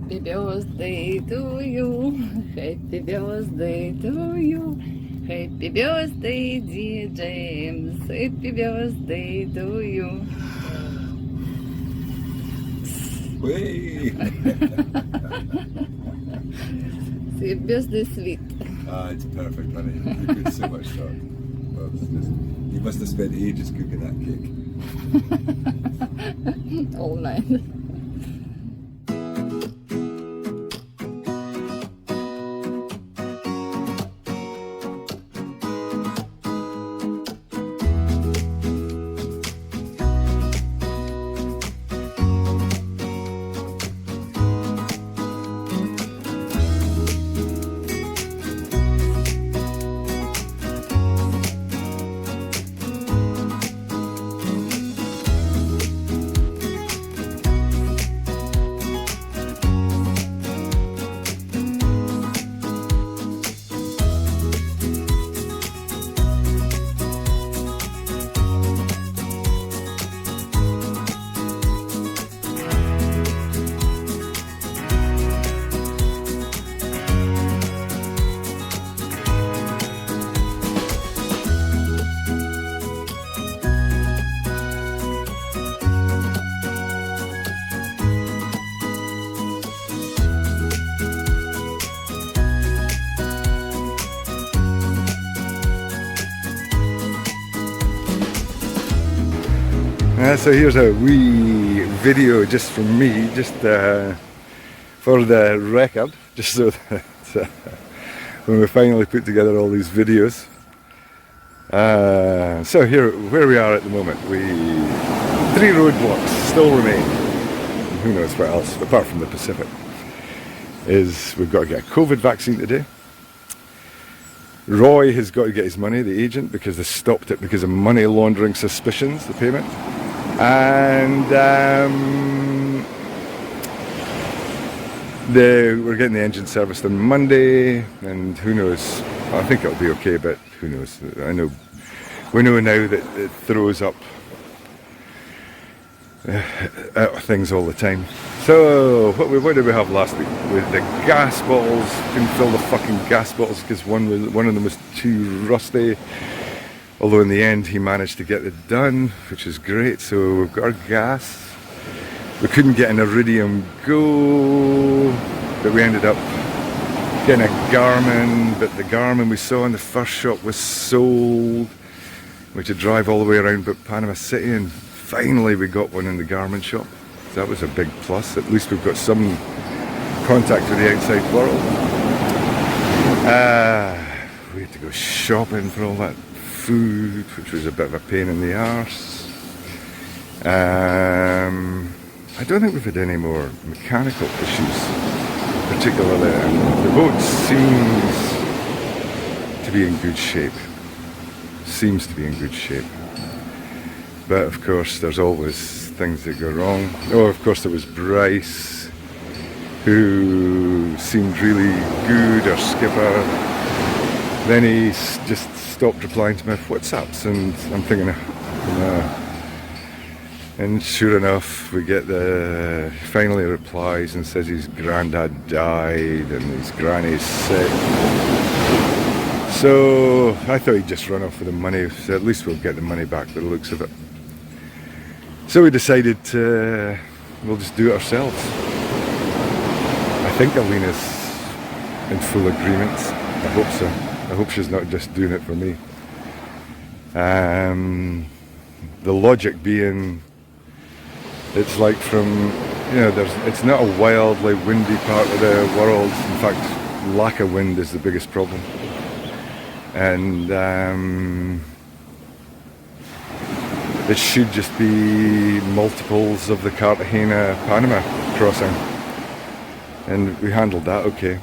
Happy birthday to you. Happy birthday to you. Happy birthday, dear James. Happy birthday to you. Whee! So your birthday sweet. It's perfect, honey. You put so much thought. Well, it's just, you must have spent ages cooking that cake. All night. So here's a wee video just from me, just for the record, just so that when we finally put together all these videos. So here, where we are at the moment, 3 roadblocks still remain. And who knows what else, apart from the Pacific, is we've got to get a COVID vaccine today. Roy has got to get his money, the agent, because they stopped it because of money laundering suspicions, the payment. And we're getting the engine serviced on Monday, and who knows, I think it'll be okay, but who knows. We know now that it throws up things all the time. So what did we have last week? With the gas bottles, couldn't fill the fucking gas bottles because one of them was too rusty. Although in the end he managed to get it done, which is great. So we've got our gas. We couldn't get an Iridium Go, but we ended up getting a Garmin, but the Garmin we saw in the first shop was sold. We had to drive all the way around but Panama City, and finally we got one in the Garmin shop. So that was a big plus. At least we've got some contact with the outside world. We had to go shopping for all that food, which was a bit of a pain in the arse. I don't think we've had any more mechanical issues, particularly. The boat seems to be in good shape. But of course there's always things that go wrong. Oh, of course there was Bryce, who seemed really good, our skipper. Then he just stopped replying to my WhatsApps, and I'm thinking, and sure enough, we get finally replies and says his granddad died and his granny's sick. So I thought he'd just run off with the money, so at least we'll get the money back by the looks of it. So we decided we'll just do it ourselves. I think Elena's in full agreement. I hope so. I hope she's not just doing it for me. The logic being, it's like from, it's not a wildly windy part of the world. In fact, lack of wind is the biggest problem. And it should just be multiples of the Cartagena-Panama crossing. And we handled that okay.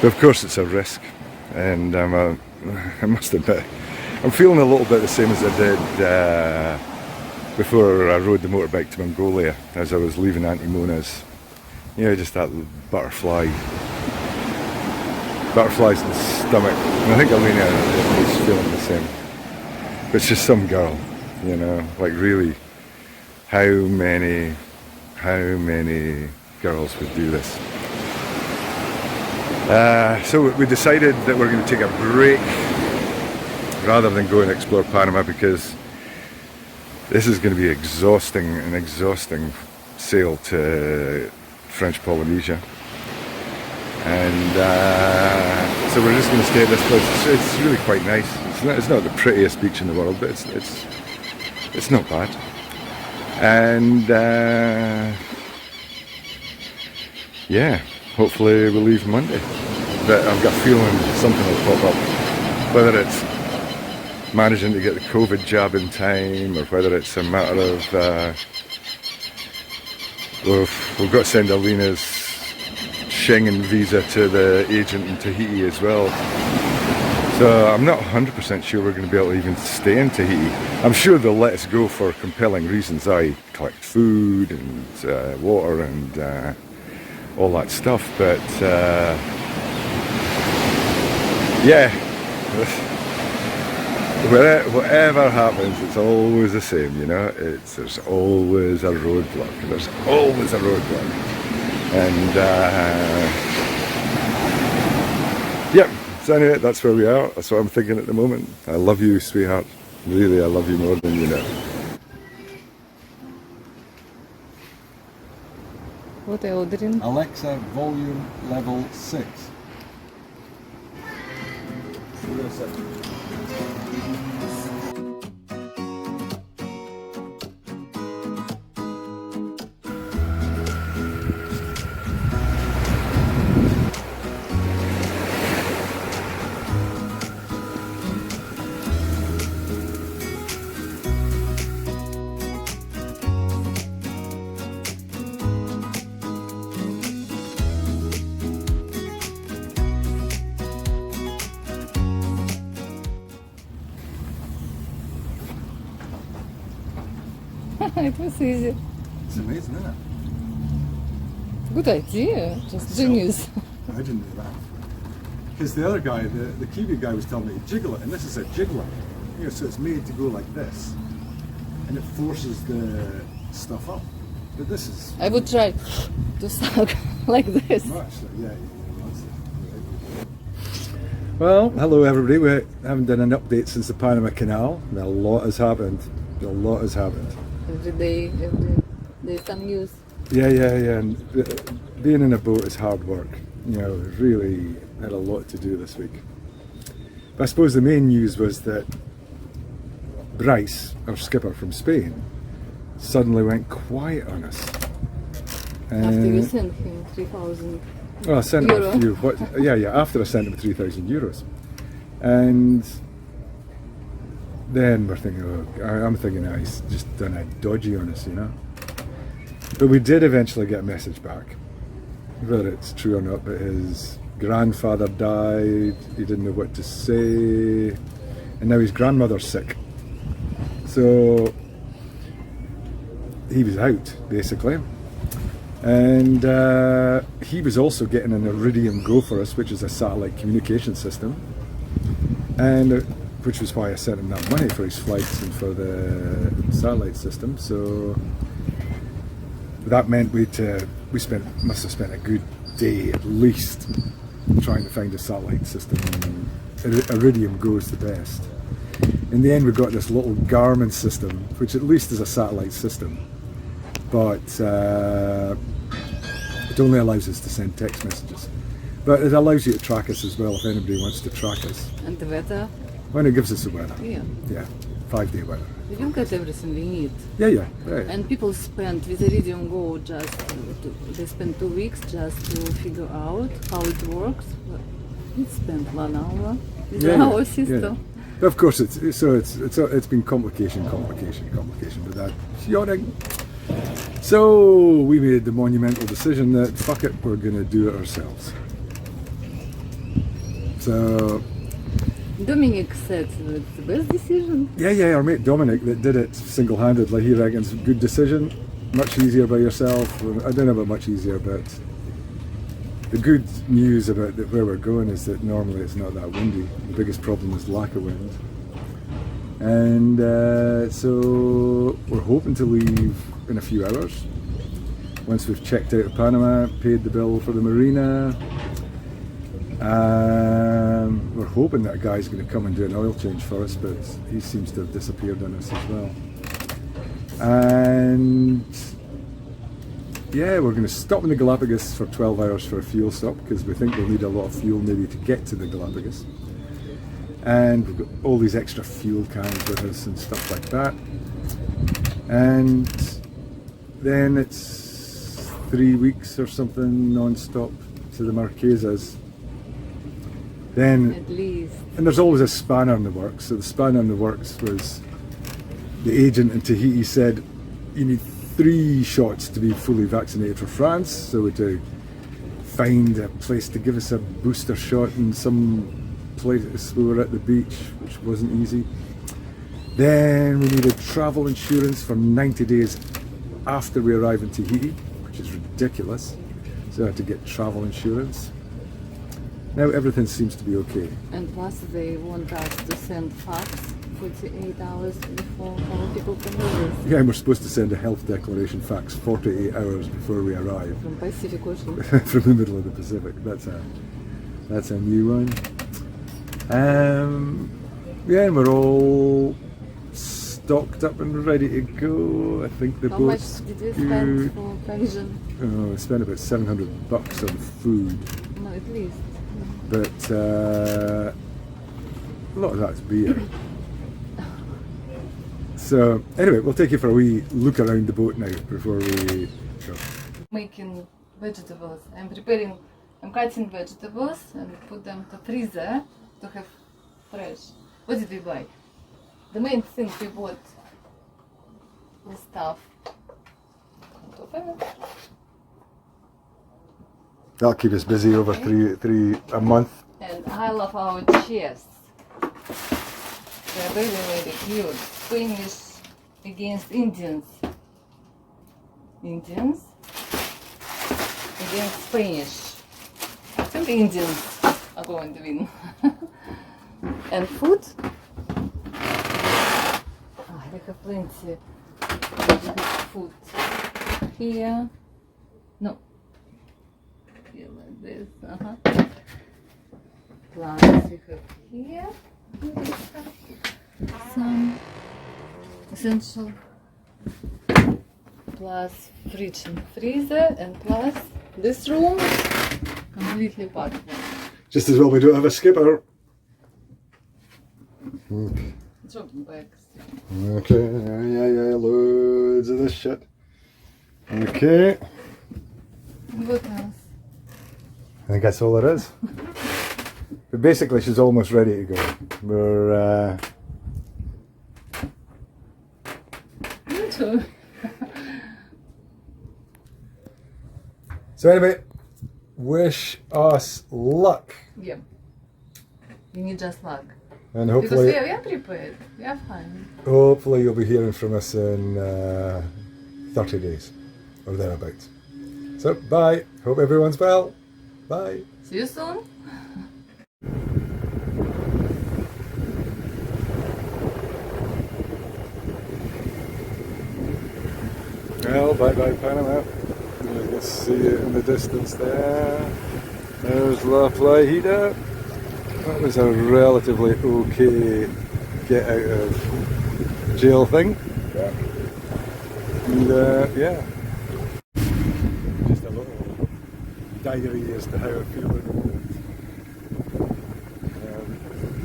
But of course it's a risk. And I must admit, I'm feeling a little bit the same as I did before I rode the motorbike to Mongolia, as I was leaving Auntie Mona's. Just that butterflies in the stomach. And I think Elena is feeling the same. But it's just some girl, like really, how many girls would do this. So we decided that we're going to take a break rather than go and explore Panama, because this is going to be an exhausting sail to French Polynesia. And so we're just going to stay at this place. It's really quite nice. It's not the prettiest beach in the world, but it's not bad. And yeah, hopefully we'll leave Monday. But I've got a feeling something will pop up. Whether it's managing to get the COVID jab in time, or whether it's a matter of we've got to send Elena's Schengen visa to the agent in Tahiti as well. So I'm not 100% sure we're going to be able to even stay in Tahiti. I'm sure they'll let us go for compelling reasons. I collect food and water and all that stuff. But yeah, whatever happens, it's always the same, you know. There's always a roadblock. There's always a roadblock. And yeah, so anyway, that's where we are. That's what I'm thinking at the moment. I love you, sweetheart. Really, I love you more than you know. What are you ordering? Alexa, volume level 6. It was easy. It's amazing, isn't it? Good idea. Just genius. I didn't do that. Because the other guy, the Kiwi guy, was telling me to jiggle it, and this is a jiggler. You know, so it's made to go like this, and it forces the stuff up. But this is I would try to suck like this. much. Yeah. Well, hello everybody. We haven't done an update since the Panama Canal. A lot has happened. A lot has happened. Every day there's some news. Yeah. And being in a boat is hard work. You know, really had a lot to do this week. But I suppose the main news was that Bryce, our skipper from Spain, suddenly went quiet on us. After you sent him 3,000. Well, I sent him Euro. a few. Yeah. After I sent him 3,000 euros, and then we're thinking, I'm thinking, he's just done a dodgy on us, you know. But we did eventually get a message back, whether it's true or not. But his grandfather died. He didn't know what to say, and now his grandmother's sick. So he was out basically. And he was also getting an Iridium Go for us, which is a satellite communication system, and which was why I sent him that money for his flights and for the satellite system. So that meant must have spent a good day at least trying to find a satellite system. Iridium Go is the best. In the end, we got this little Garmin system, which at least is a satellite system. But it only allows us to send text messages. But it allows you to track us as well if anybody wants to track us. And the weather? When it gives us the weather. Yeah. 5-day weather. You can get everything we need. Yeah. And people spend with Iridium Go they spend 2 weeks just to figure out how it works. We spent 1 hour with our system. Yeah. Of course, it's been complication, but that's yawning. So we made the monumental decision that fuck it, we're going to do it ourselves. So Dominic said it's the best decision. Yeah, our mate Dominic that did it single-handedly, he reckons good decision, much easier by yourself. I don't know about much easier, but the good news about where we're going is that normally it's not that windy. The biggest problem is lack of wind. And so we're hoping to leave in a few hours. once we've checked out of Panama, paid the bill for the marina. We're hoping that a guy's going to come and do an oil change for us, but he seems to have disappeared on us as well. And yeah, we're going to stop in the Galapagos for 12 hours for a fuel stop, because we think we'll need a lot of fuel maybe to get to the Galapagos. And we've got all these extra fuel cans with us and stuff like that. And then it's 3 weeks or something non-stop to the Marquesas. Then, At least. and there's always a spanner in the works. So the spanner in the works was the agent in Tahiti said you need 3 shots to be fully vaccinated for France. So we had to find a place to give us a booster shot in some place. We were at the beach, which wasn't easy. Then we needed travel insurance for 90 days after we arrive in Tahiti, which is ridiculous. So I had to get travel insurance. Now everything seems to be okay. And plus they want us to send fax 48 hours before all people can read this. Yeah, and we're supposed to send a health declaration fax 48 hours before we arrive. From Pacific Ocean. From the middle of the Pacific. That's a new one. Yeah, and we're all stocked up and ready to go. I think the How much boat's did you due- spend for pension? Oh, I spent about $700 on food, No, at least. but a lot of that's beer. So anyway, we'll take you for a wee look around the boat now before we go. Making vegetables. I'm cutting vegetables and put them to freezer to have fresh. What did we buy? The main thing we bought was stuff. Can't open it. That'll keep us busy over a month. And I love our chests. They're very, very cute. Spanish against Indians. Indians against Spanish. I think the Indians are going to win. And food. They have plenty of food here. No. Here like this. Plus we have here some essential. Plus fridge and freezer, and plus this room completely packed. Just as well we don't have a skipper. Okay. Shopping bags. Okay, yeah, loads of this shit. Okay, What else? I think that's all there is. But basically she's almost ready to go. We're, Me too. So anyway, wish us luck. Yeah. You need just luck. And Because hopefully, we are prepared. We are fine. hopefully you'll be hearing from us in 30 days or thereabouts. So bye, hope everyone's well. Bye. See you soon. Well, bye Panama. You can see it in the distance there. There's La Playita. That was a relatively okay get out of jail thing. Yeah. And yeah. Just a little diary as to how I feel at the moment.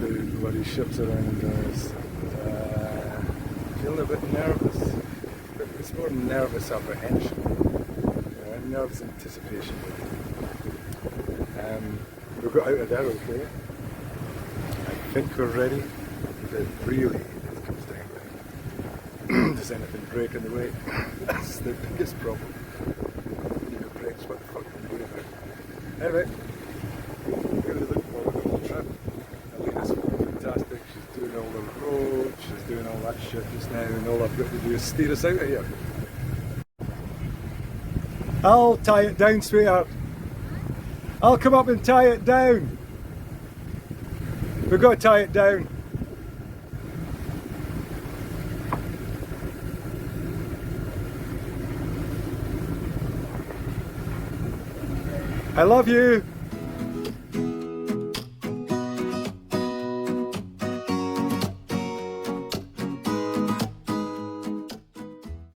The bloody ships around us. Feeling a bit nervous. But it's more nervous apprehension. Nervous anticipation. We've got out of there okay. I think we're ready. But really, it comes down to does anything break in the way? That's the biggest problem. If it breaks, what the fuck can we do about it? Anyway, really looking forward to the trip. Elena's fantastic. She's doing all the roads, she's doing all that shit just now, and all I've got to do is steer us out of here. I'll tie it down, sweetheart. I'll come up and tie it down. We've got to tie it down. I love you.